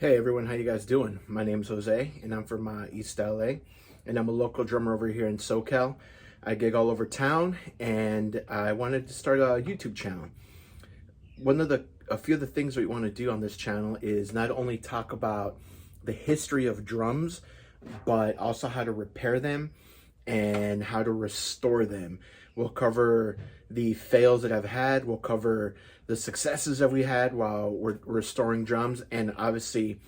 Hey everyone, how you guys doing? My name's Jose and I'm from East LA and I'm a local drummer over here in SoCal. I gig all over town and I wanted to start a YouTube channel. A few of the things we want to do on this channel is not only talk about the history of drums, but also how to repair them and how to restore them. We'll cover the fails that I've had, we'll cover the successes that we had while we're restoring drums, and obviously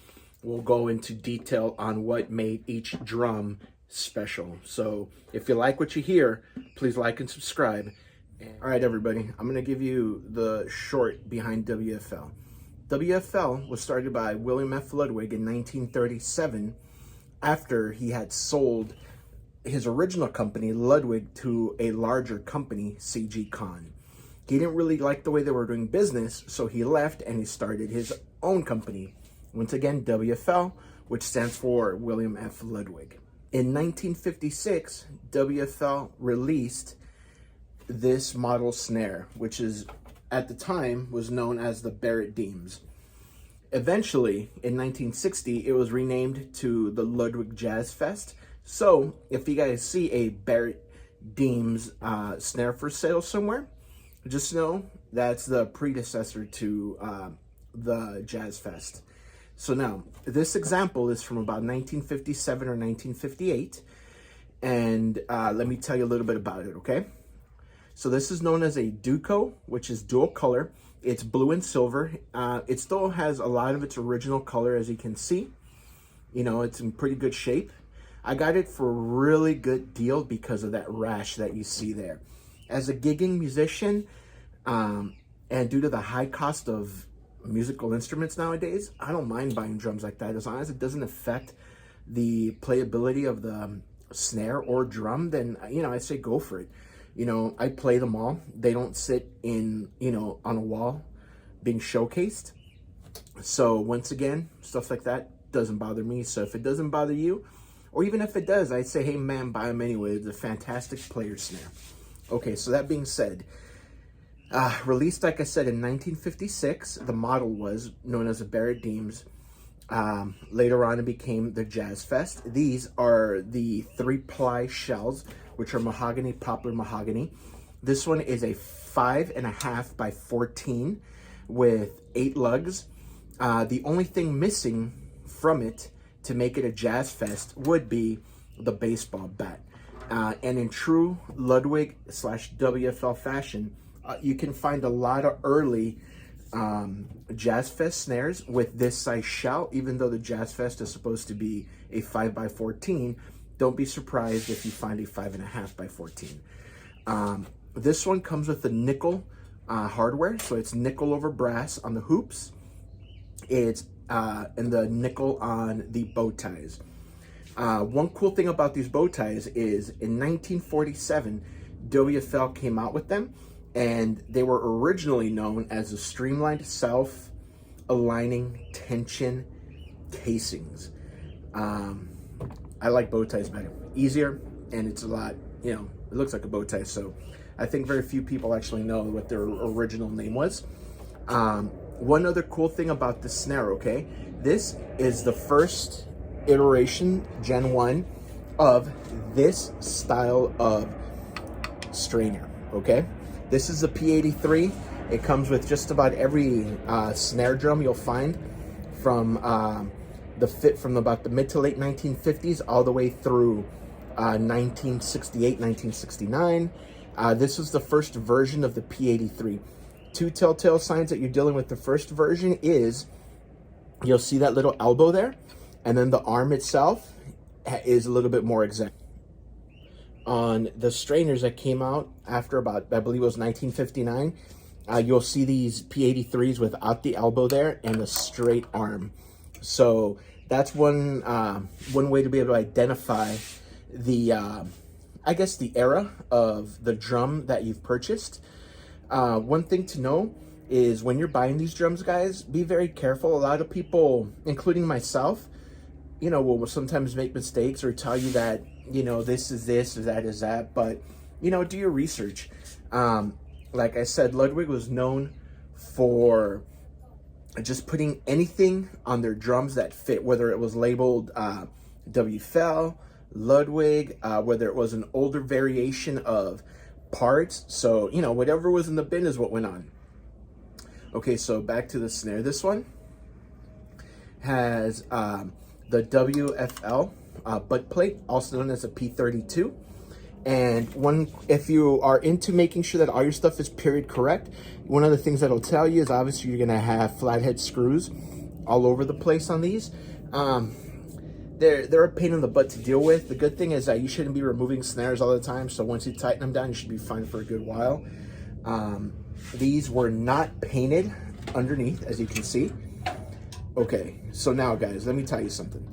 we'll go into detail on what made each drum special. So if you like what you hear, please like and subscribe. All right, everybody, I'm gonna give you the short behind WFL. WFL was started by William F. Ludwig in 1937 after he had sold his original company, Ludwig, to a larger company, C.G. Kahn. He didn't really like the way they were doing business, so he left and he started his own company. Once again, WFL, which stands for William F. Ludwig. In 1956, WFL released this model snare, which is at the time was known as the Barrett Deems. Eventually, in 1960, it was renamed to the Ludwig Jazz Fest. So, if you guys see a Barrett Deems snare for sale somewhere, just know that's the predecessor to the Jazz Fest. So now, this example is from about 1957 or 1958, and let me tell you a little bit about it, okay? So this is known as a Duco, which is dual color. It's blue and silver. It still has a lot of its original color, as you can see. You know, it's in pretty good shape. I got it for a really good deal because of that rash that you see there. As a gigging musician, and due to the high cost of musical instruments nowadays, I don't mind buying drums like that. As long as it doesn't affect the playability of the snare or drum, then, you know, I say go for it. You know, I play them all. They don't sit in, you know, on a wall being showcased. So once again, stuff like that doesn't bother me. So if it doesn't bother you, or even if it does, I'd say, hey man, buy them anyway. It's a fantastic player snare. Okay, so that being said, released, like I said, in 1956, the model was known as the Barrett Deems. Later on, it became the Jazz Fest. These are the 3-ply shells, which are mahogany, poplar mahogany. This one is a 5.5 by 14 with 8 lugs. The only thing missing from it to make it a Jazz Fest would be the baseball bat. And in true Ludwig / WFL fashion, you can find a lot of early Jazz Fest snares with this size shell. Even though the Jazz Fest is supposed to be a 5 by 14, don't be surprised if you find a 5.5 by 14. This one comes with the nickel hardware, so it's nickel over brass on the hoops. It's and the nickel on the bow ties. One cool thing about these bow ties is in 1947, WFL came out with them, and they were originally known as the streamlined self-aligning tension casings. I like bow ties better. Easier, and it's a lot, you know, it looks like a bow tie, so I think very few people actually know what their original name was. One other cool thing about the snare, okay? This is the first iteration, Gen 1, of this style of strainer, okay? This is the P83. It comes with just about every snare drum you'll find from about the mid to late 1950s all the way through 1968, 1969. This was the first version of the P83. 2 telltale signs that you're dealing with the first version is you'll see that little elbow there, and then the arm itself is a little bit more exact. On the strainers that came out after about, I believe it was 1959, you'll see these P83s without the elbow there and a straight arm. So that's one way to be able to identify the, I guess, the era of the drum that you've purchased. One thing to know is when you're buying these drums, guys, be very careful. A lot of people, including myself, you know, will sometimes make mistakes or tell you that, you know, this is this or that is that, but, you know, do your research. Like I said, Ludwig was known for just putting anything on their drums that fit, whether it was labeled WFL, Ludwig, whether it was an older variation of parts. So, you know, whatever was in the bin is what went on. Okay, so back to the snare. This one has the WFL butt plate, also known as a P32. And if you are into making sure that all your stuff is period correct, one of the things that'll tell you is obviously you're gonna have flathead screws all over the place on these. They're a pain in the butt to deal with. The good thing is that you shouldn't be removing snares all the time, so once you tighten them down, you should be fine for a good while. These were not painted underneath, as you can see. Okay, so now guys, let me tell you something.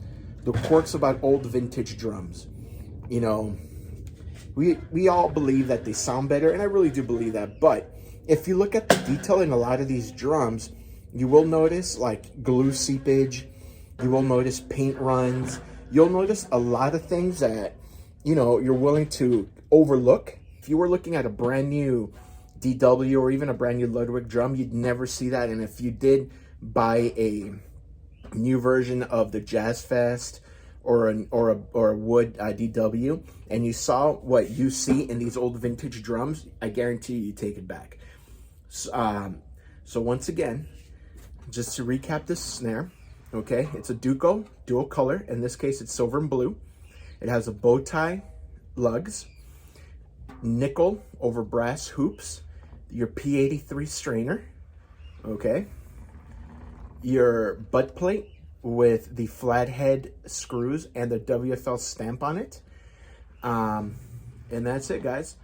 The quirks about old vintage drums. You know, we all believe that they sound better, and I really do believe that, but if you look at the detail in a lot of these drums, you will notice like glue seepage, you will notice paint runs, you'll notice a lot of things that, you know, you're willing to overlook. If you were looking at a brand new DW or even a brand new Ludwig drum, you'd never see that. And if you did buy a new version of the Jazz Fest or a wood DW, and you saw what you see in these old vintage drums, I guarantee you take it back. So once again, just to recap this snare, okay, it's a Duco dual color. In this case, it's silver and blue. It has a bow tie lugs, nickel over brass hoops, your P83 strainer, okay, your butt plate with the flathead screws and the WFL stamp on it. And that's it, guys.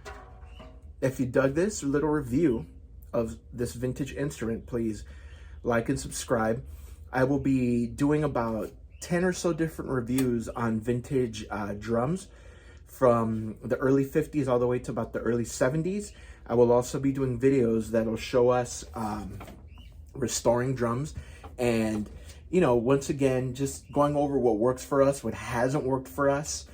If you dug this little review of this vintage instrument, please like and subscribe. I will be doing about 10 or so different reviews on vintage drums from the early 50s all the way to about the early 70s. I will also be doing videos that will show us restoring drums, and, you know, once again, just going over what works for us, what hasn't worked for us,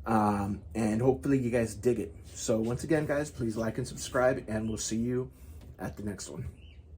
and hopefully you guys dig it. So once again, guys, please like and subscribe, and we'll see you at the next one.